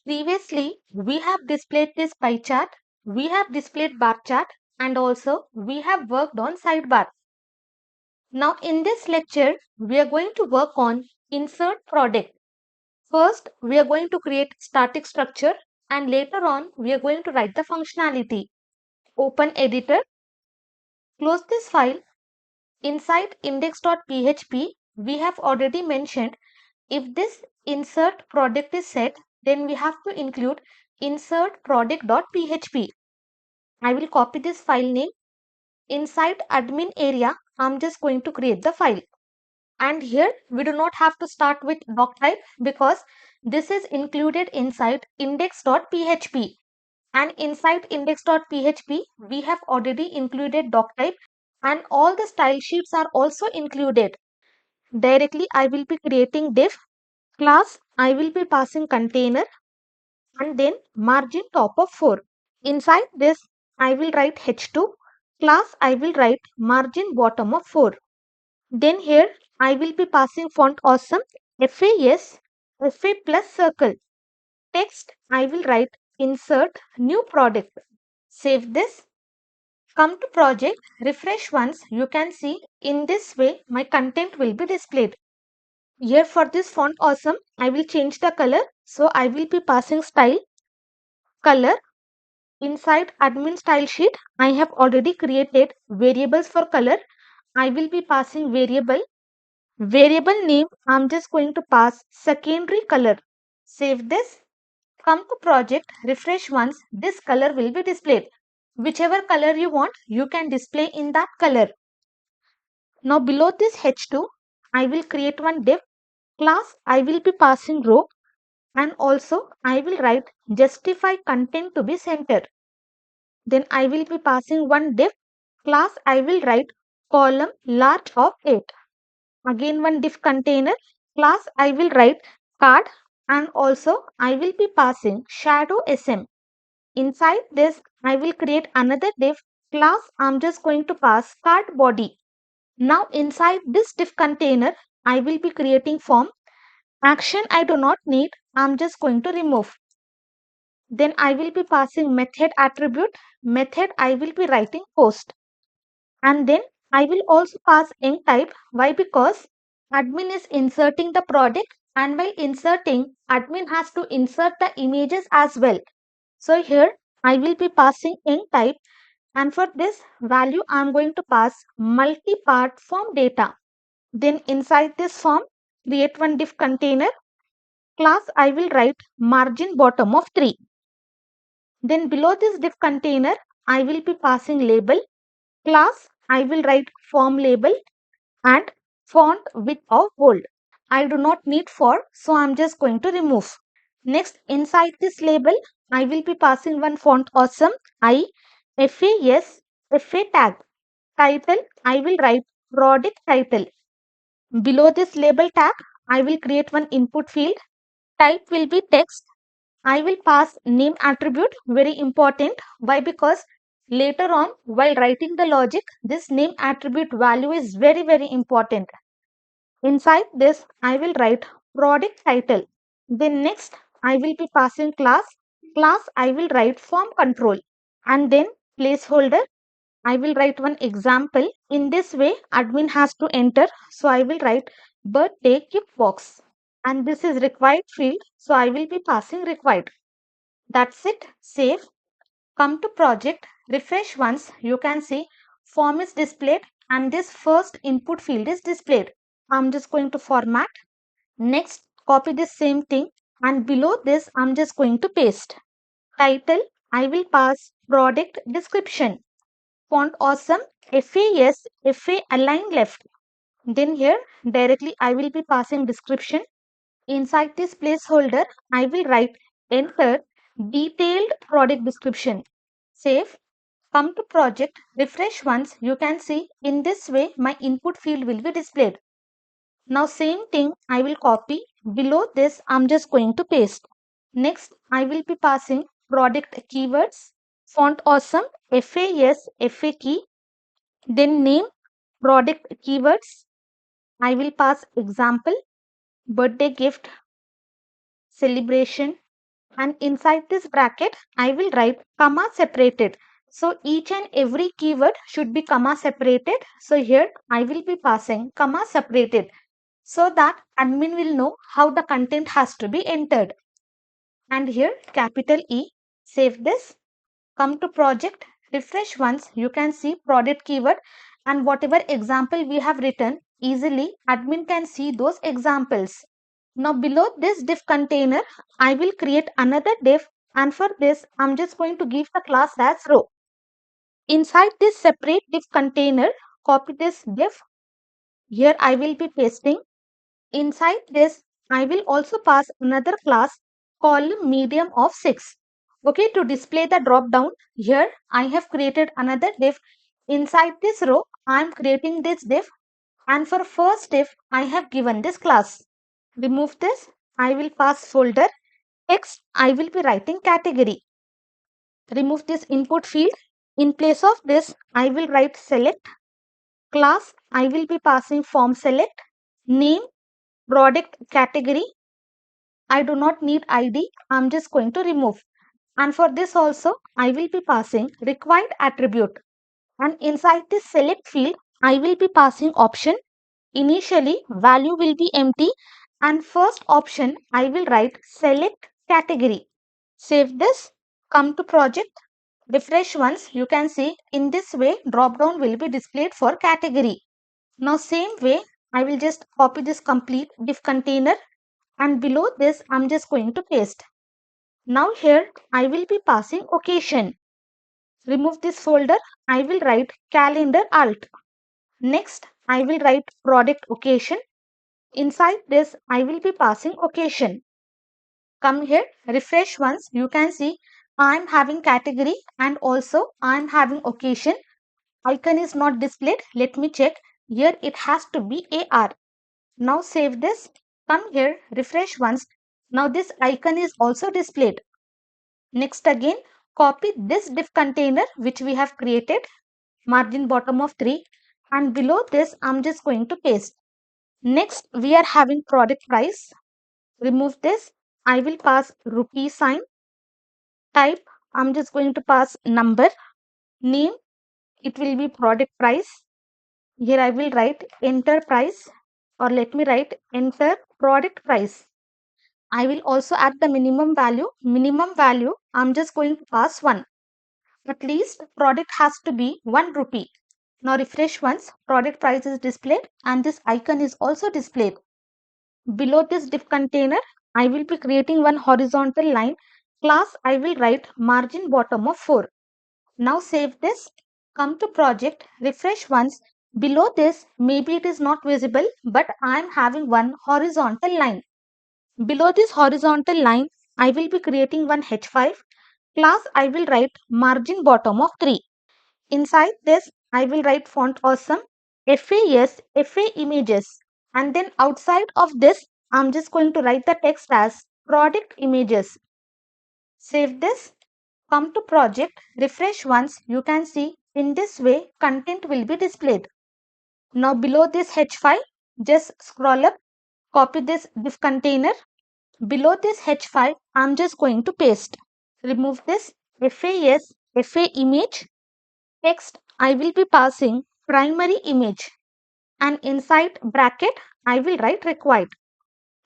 Previously, we have displayed this pie chart, we have displayed bar chart, and also we have worked on sidebar. Now in this lecture, we are going to work on insert product. First, we are going to create static structure and later on we are going to write the functionality. Open editor, close this file. Inside index.php, we have already mentioned if this insert product is set, then we have to include insert product.php. I will copy this file name. Inside admin area, I'm just going to create the file. And here we do not have to start with doc type because this is included inside index.php. And inside index.php, we have already included doc type and all the style sheets are also included. Directly, I will be creating div class. I will be passing container and then margin top of 4. Inside this, I will write h2 class. I will write margin bottom of 4. Then here I will be passing font awesome FAS FA plus circle. Text I will write insert new product. Save this. Come to project, refresh once. You can see in this way my content will be displayed. Here for this font awesome, I will change the color. So I will be passing style color. Inside admin style sheet, I have already created variables for color. I will be passing variable name. I'm just going to pass secondary color. Save this. Come to project, refresh once. This color will be displayed. Whichever color you want, you can display in that color. Now below this h2, I will create one div class. I will be passing row and also I will write justify content to be center. Then I will be passing one div class. I will write column large of 8. Again one div container class. I will write card and also I will be passing shadow sm. Inside this I will create another div class. I'm just going to pass card body. Now inside this div container I will be creating form. Action I do not need. I'm just going to remove. Then I will be passing method attribute. Method I will be writing post. And then I will also pass ink type. Why? Because admin is inserting the product and while inserting, admin has to insert the images as well. So here I will be passing ink type and for this value I am going to pass multi-part form data. Then inside this form, create one div container. Class I will write margin bottom of 3. Then below this div container, I will be passing label. Class I will write form label and font width of bold. I do not need for, so I'm just going to remove. Next, inside this label, I will be passing one font awesome FAS FA tag. Title I will write product title. Below this label tag, I will create one input field. Type will be text. I will pass name attribute, very important. Why? Because later on while writing the logic, this name attribute value is very important. Inside this, I will write product title. Then next, I will be passing class. Class, I will write form control. And then placeholder, I will write one example. In this way, admin has to enter. So I will write birthday gift box. And this is required field. So I will be passing required. That's it. Save. Come to project. Refresh once. You can see form is displayed and this first input field is displayed. I'm just going to format. Next, copy this same thing and below this, I'm just going to paste. Title, I will pass product description. Font awesome, FAS, FA align left. Then here, directly I will be passing description. Inside this placeholder, I will write enter detailed product description. Save. Come to project, refresh once. You can see in this way my input field will be displayed. Now same thing I will copy. Below this I'm just going to paste. Next I will be passing product keywords. Font awesome FAS FA key. Then name product keywords. I will pass example birthday gift celebration and inside this bracket I will write comma separated. So each and every keyword should be comma separated. So here I will be passing comma separated so that admin will know how the content has to be entered. And here capital E, save this, come to project, refresh once, you can see product keyword and whatever example we have written, easily admin can see those examples. Now below this div container, I will create another div and for this I'm just going to give the class as row. Inside this separate div container, copy this div. Here I will be pasting. Inside this, I will also pass another class called medium of 6. Okay, to display the drop down, here I have created another div. Inside this row, I am creating this div and for first div, I have given this class. Remove this, I will pass folder. Text, I will be writing category. Remove this input field. In place of this, I will write select. Class, I will be passing form select. Name, product category. I do not need ID. I'm just going to remove. And for this also, I will be passing required attribute. And inside this select field, I will be passing option. Initially, value will be empty. And first option, I will write select category. Save this. Come to project. Refresh once. You can see in this way, drop down will be displayed for category. Now same way, I will just copy this complete div container and below this I'm just going to paste. Now here I will be passing occasion. Remove this folder. I will write calendar alt. Next I will write product occasion. Inside this I will be passing occasion. Come here, refresh once. You can see I am having category and also I am having occasion. Icon is not displayed. Let me check. Here it has to be AR. Now save this. Come here, refresh once. Now this icon is also displayed. Next again, copy this div container which we have created, margin bottom of 3 and below this I'm just going to paste. Next we are having product price. Remove this. I will pass rupee sign. Type, I'm just going to pass number. Name, it will be product price. Here I will write enter price or let me write enter product price. I will also add the minimum value. Minimum value, I'm just going to pass 1. At least product has to be 1 rupee. Now refresh once, product price is displayed and this icon is also displayed. Below this div container, I will be creating one horizontal line. Class, I will write margin bottom of 4. Now save this, come to project, refresh once. Below this, maybe it is not visible, but I am having one horizontal line. Below this horizontal line, I will be creating one H5. Class, I will write margin bottom of 3. Inside this, I will write font awesome, FAS, FA images. And then outside of this, I'm just going to write the text as product images. Save this, come to project, refresh once. You can see in this way, content will be displayed. Now below this H5, just scroll up, copy this div container. Below this H5, I'm just going to paste. Remove this FAS, FA image. Text, I will be passing primary image. And inside bracket, I will write required.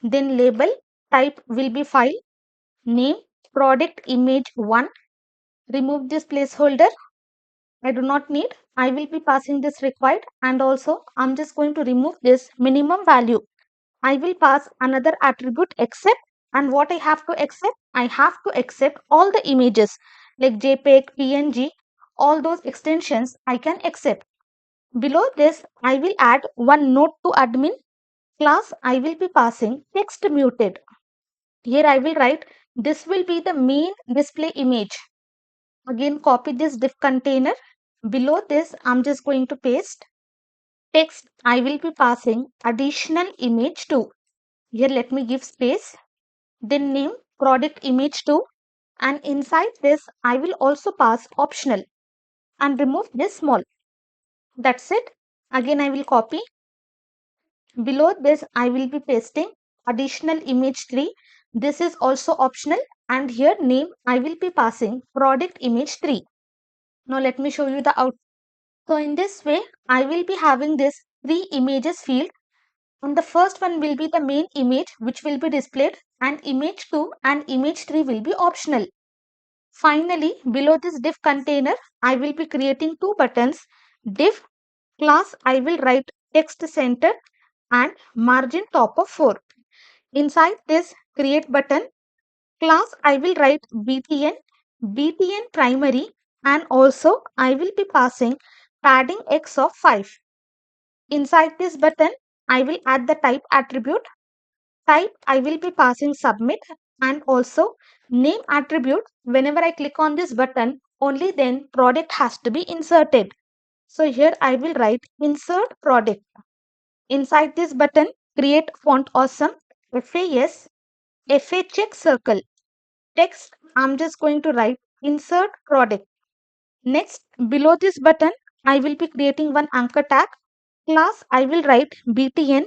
Then label, type will be file. Name, product image 1. Remove this placeholder. I do not need. I will be passing this required. And also, I'm just going to remove this minimum value. I will pass another attribute accept and what I have to accept, I have to accept all the images like JPEG, PNG, all those extensions I can accept. Below this, I will add one note to admin class. I will be passing text muted. Here I will write this will be the main display image. Again copy this div container. Below this, I'm just going to paste text. I will be passing additional image 2. Here let me give space, then name product image 2 and inside this I will also pass optional and remove this small. That's it. Again I will copy. Below this I will be pasting additional image 3. This is also optional and here name I will be passing product image 3. Now let me show you the out. So in this way, I will be having this 3 images field, and the first one will be the main image which will be displayed, and image 2 and image 3 will be optional. Finally, below this div container, I will be creating 2 buttons. Div class, I will write text center and margin top of 4. Inside this create button class, I will write btn primary, and also I will be passing padding x of 5. Inside this button, I will add the type attribute. Type, I will be passing submit, and also name attribute. Whenever I click on this button, only then product has to be inserted. So here I will write insert product. Inside this button, create font awesome, FAS, FA check circle. Text, I'm just going to write insert product. Next, below this button, I will be creating one anchor tag. Class, I will write btn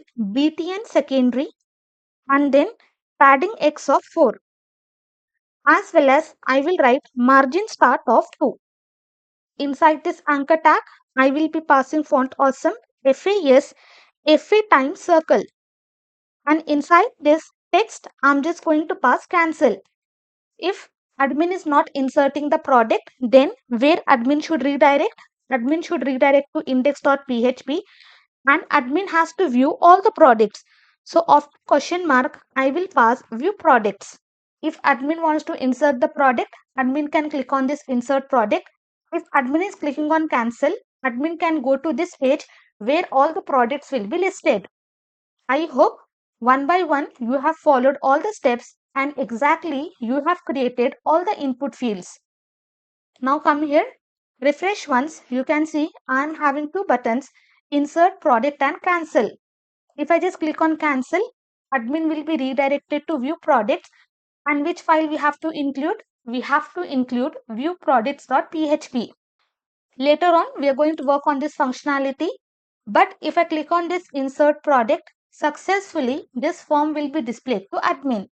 secondary, and then padding x of 4, as well as I will write margin start of 2. Inside this anchor tag, I will be passing font awesome, FAS, FA times circle, and inside this text, I'm just going to pass cancel. If admin is not inserting the product, then where admin should redirect? Admin should redirect to index.php, and admin has to view all the products. So after question mark, I will pass view products. If admin wants to insert the product, admin can click on this insert product. If admin is clicking on cancel, admin can go to this page where all the products will be listed. I hope one by one you have followed all the steps and exactly you have created all the input fields. Now come here, refresh once, you can see I am having 2 buttons, insert product and cancel. If I just click on cancel, admin will be redirected to view products, and which file we have to include? We have to include view products.php. Later on, we are going to work on this functionality. But if I click on this insert product, successfully this form will be displayed to admin.